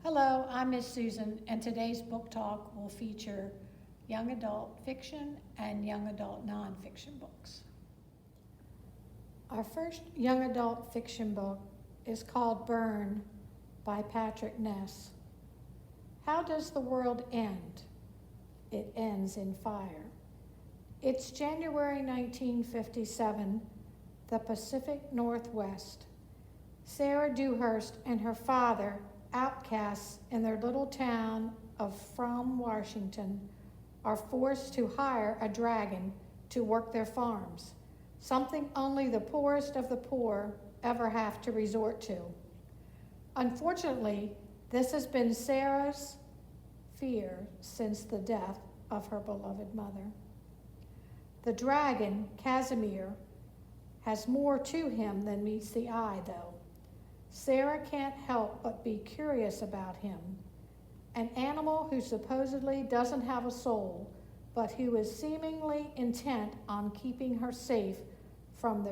Hello, I'm Miss Susan, and today's book talk will feature young adult fiction and young adult nonfiction books. Our first young adult fiction book is called Burn by Patrick Ness. How does the world end? It ends in fire. It's January 1957, the Pacific Northwest. Sarah Dewhurst and her father, outcasts in their little town of From, Washington, are forced to hire a dragon to work their farms, something only the poorest of the poor ever have to resort to. Unfortunately, this has been Sarah's fear since the death of her beloved mother. The dragon, Casimir, has more to him than meets the eye, though. Sarah can't help but be curious about him, an animal who supposedly doesn't have a soul, but who is seemingly intent on keeping her safe from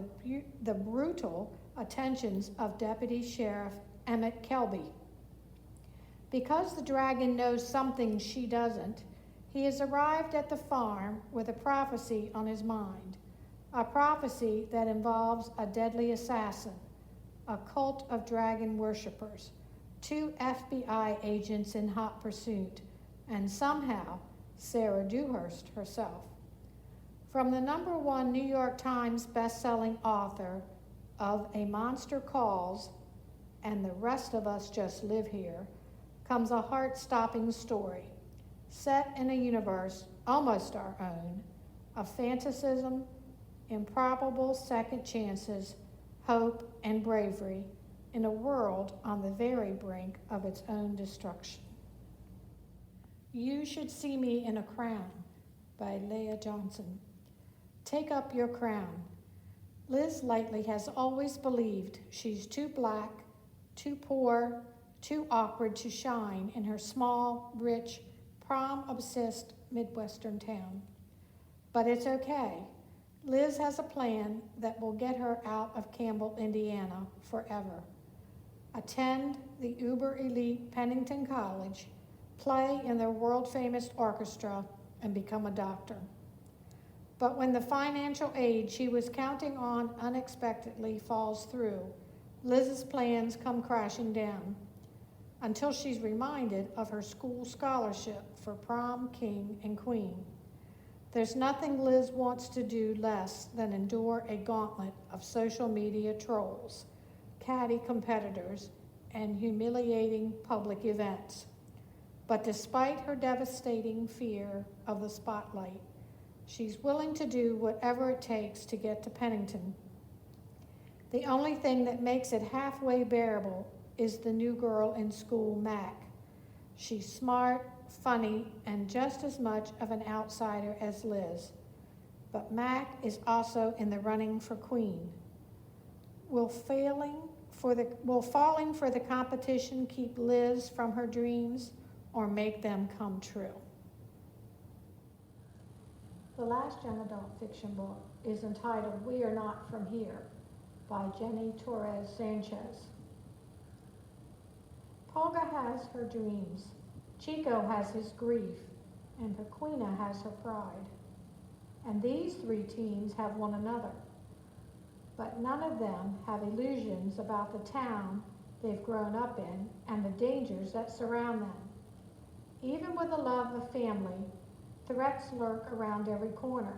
the brutal attentions of Deputy Sheriff Emmett Kelby. Because the dragon knows something she doesn't, he has arrived at the farm with a prophecy on his mind, a prophecy that involves a deadly assassin, a cult of dragon worshippers, 2 FBI agents in hot pursuit, and somehow Sarah Dewhurst herself. From the #1 New York Times best-selling author of A Monster Calls and The Rest of Us Just Live Here comes a heart-stopping story set in a universe almost our own of fantasism, improbable second chances, hope, and bravery in a world on the very brink of its own destruction. You Should See Me in a Crown by Leah Johnson. Take up your crown. Liz Lightly has always believed she's too black, too poor, too awkward to shine in her small, rich, prom-obsessed Midwestern town. But it's okay. Liz has a plan that will get her out of Campbell, Indiana forever. Attend the uber-elite Pennington College, play in their world-famous orchestra, and become a doctor. But when the financial aid she was counting on unexpectedly falls through, Liz's plans come crashing down until she's reminded of her school scholarship for prom king and queen. There's nothing Liz wants to do less than endure a gauntlet of social media trolls, catty competitors, and humiliating public events. But despite her devastating fear of the spotlight, she's willing to do whatever it takes to get to Pennington. The only thing that makes it halfway bearable is the new girl in school, Mac. She's smart, funny, and just as much of an outsider as Liz. But Mac is also in the running for queen. Will falling for the competition keep Liz from her dreams or make them come true? The last young adult fiction book is entitled We Are Not From Here by Jenny Torres Sanchez. Polga has her dreams. Chico has his grief, and Pequina has her pride. And these 3 teens have one another. But none of them have illusions about the town they've grown up in and the dangers that surround them. Even with the love of family, threats lurk around every corner.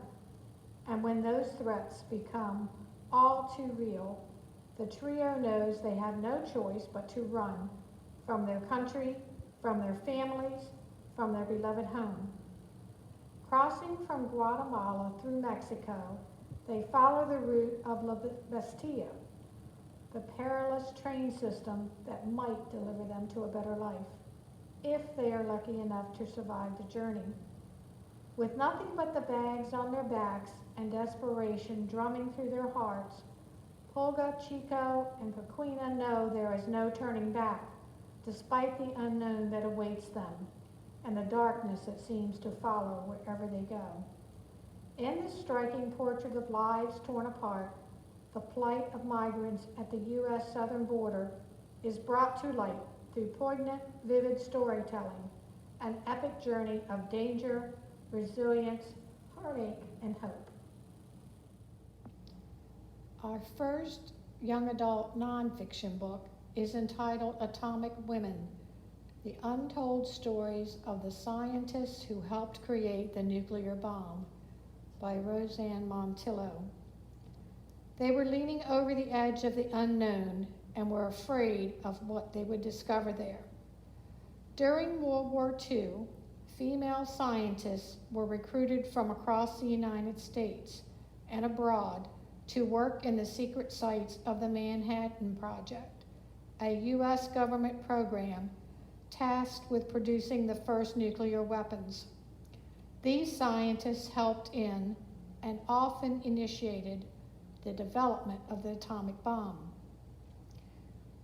And when those threats become all too real, the trio knows they have no choice but to run from their country, from their families, from their beloved home. Crossing from Guatemala through Mexico, they follow the route of La Bestia, the perilous train system that might deliver them to a better life, if they are lucky enough to survive the journey. With nothing but the bags on their backs and desperation drumming through their hearts, Polga, Chico, and Pequina know there is no turning back, despite the unknown that awaits them and the darkness that seems to follow wherever they go. In this striking portrait of lives torn apart, the plight of migrants at the U.S. southern border is brought to light through poignant, vivid storytelling, an epic journey of danger, resilience, heartache, and hope. Our first young adult nonfiction book is entitled Atomic Women, the untold stories of the scientists who helped create the nuclear bomb, by Roseanne Montillo. They were leaning over the edge of the unknown and were afraid of what they would discover there. During World War II, female scientists were recruited from across the United States and abroad to work in the secret sites of the Manhattan Project, a U.S. government program tasked with producing the first nuclear weapons. These scientists helped in and often initiated the development of the atomic bomb.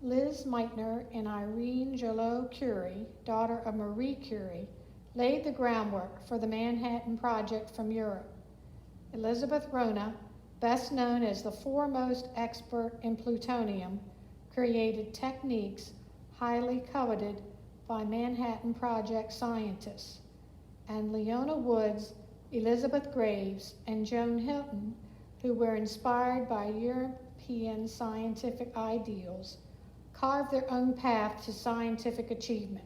Liz Meitner and Irene Joliot-Curie, daughter of Marie Curie, laid the groundwork for the Manhattan Project from Europe. Elizabeth Rona, best known as the foremost expert in plutonium, created techniques highly coveted by Manhattan Project scientists. And Leona Woods, Elizabeth Graves, and Joan Hilton, who were inspired by European scientific ideals, carved their own path to scientific achievement.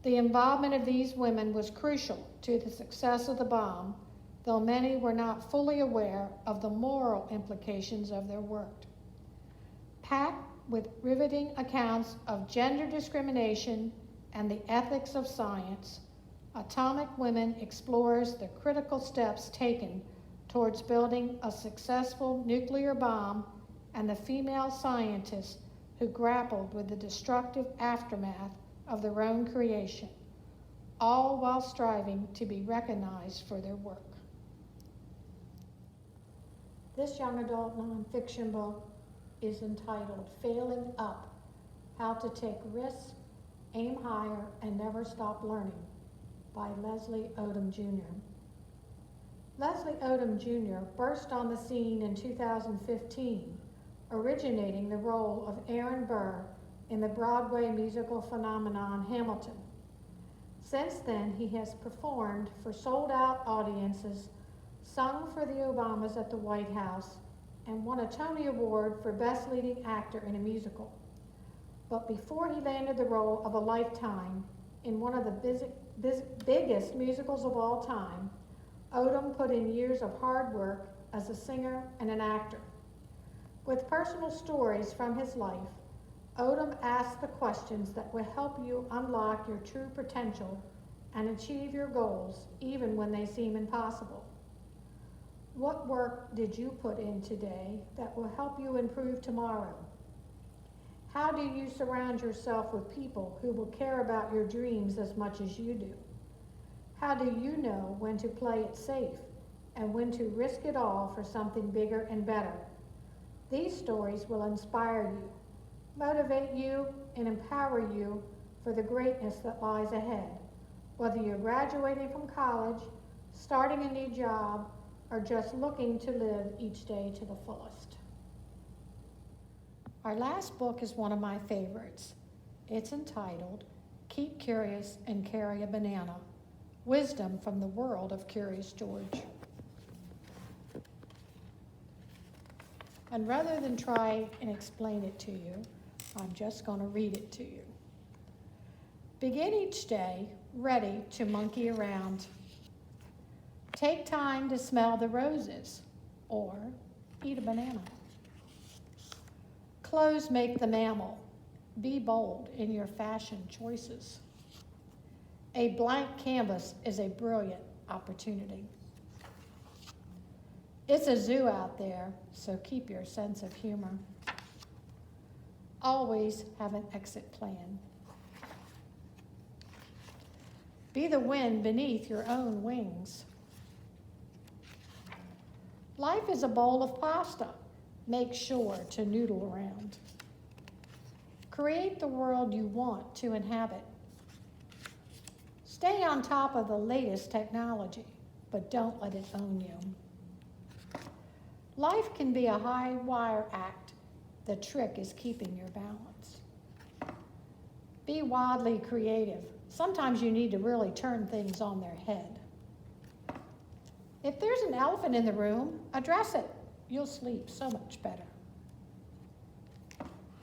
The involvement of these women was crucial to the success of the bomb, though many were not fully aware of the moral implications of their work. Packed with riveting accounts of gender discrimination and the ethics of science, Atomic Women explores the critical steps taken towards building a successful nuclear bomb and the female scientists who grappled with the destructive aftermath of their own creation, all while striving to be recognized for their work. This young adult nonfiction book is entitled Failing Up: How to Take Risks, Aim Higher, and Never Stop Learning, by Leslie Odom Jr. Leslie Odom Jr. burst on the scene in 2015, originating the role of Aaron Burr in the Broadway musical phenomenon Hamilton. Since then, he has performed for sold-out audiences, sung for the Obamas at the White House, and won a Tony Award for Best Leading Actor in a Musical. But before he landed the role of a lifetime in one of the biggest musicals of all time, Odom put in years of hard work as a singer and an actor. With personal stories from his life, Odom asks the questions that will help you unlock your true potential and achieve your goals even when they seem impossible. What work did you put in today that will help you improve tomorrow? How do you surround yourself with people who will care about your dreams as much as you do? How do you know when to play it safe and when to risk it all for something bigger and better? These stories will inspire you, motivate you, and empower you for the greatness that lies ahead, whether you're graduating from college, starting a new job, or just looking to live each day to the fullest. Our last book is one of my favorites. It's entitled Keep Curious and Carry a Banana: Wisdom from the World of Curious George. And rather than try and explain it to you, I'm just going to read it to you. Begin each day ready to monkey around. Take time to smell the roses or eat a banana. Clothes make the mammal. Be bold in your fashion choices. A blank canvas is a brilliant opportunity. It's a zoo out there, so keep your sense of humor. Always have an exit plan. Be the wind beneath your own wings. Life is a bowl of pasta. Make sure to noodle around. Create the world you want to inhabit. Stay on top of the latest technology, but don't let it own you. Life can be a high wire act. The trick is keeping your balance. Be wildly creative. Sometimes you need to really turn things on their head. If there's an elephant in the room, address it. You'll sleep so much better.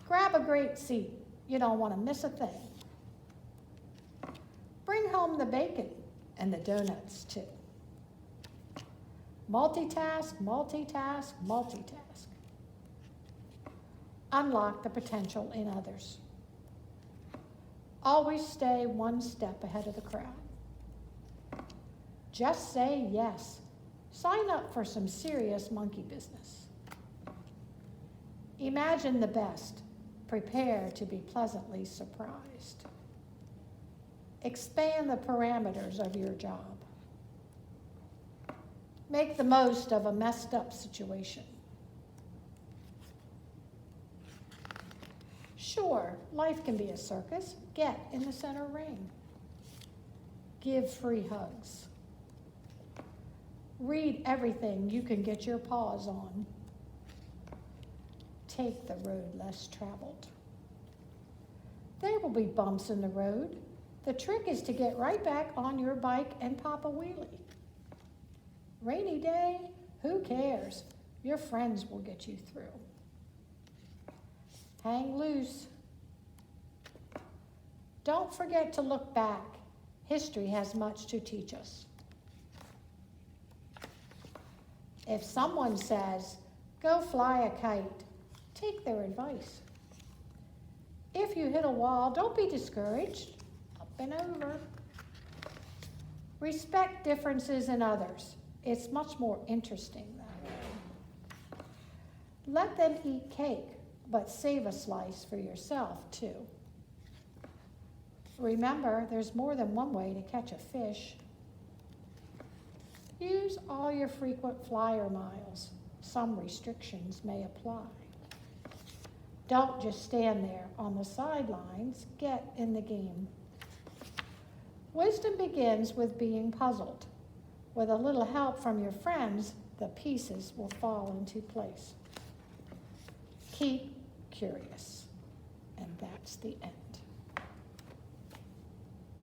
Grab a great seat. You don't want to miss a thing. Bring home the bacon and the donuts too. Multitask, multitask, multitask. Unlock the potential in others. Always stay one step ahead of the crowd. Just say yes. Sign up for some serious monkey business. Imagine the best. Prepare to be pleasantly surprised. Expand the parameters of your job. Make the most of a messed up situation. Sure, life can be a circus. Get in the center ring. Give free hugs. Read everything you can get your paws on. Take the road less traveled. There will be bumps in the road. The trick is to get right back on your bike and pop a wheelie. Rainy day, who cares? Your friends will get you through. Hang loose. Don't forget to look back. History has much to teach us. If someone says, go fly a kite, take their advice. If you hit a wall, don't be discouraged. Up and over. Respect differences in others. It's much more interesting that way. Let them eat cake, but save a slice for yourself too. Remember, there's more than one way to catch a fish. Use all your frequent flyer miles. Some restrictions may apply. Don't just stand there on the sidelines. Get in the game. Wisdom begins with being puzzled. With a little help from your friends, the pieces will fall into place. Keep curious. And that's the end.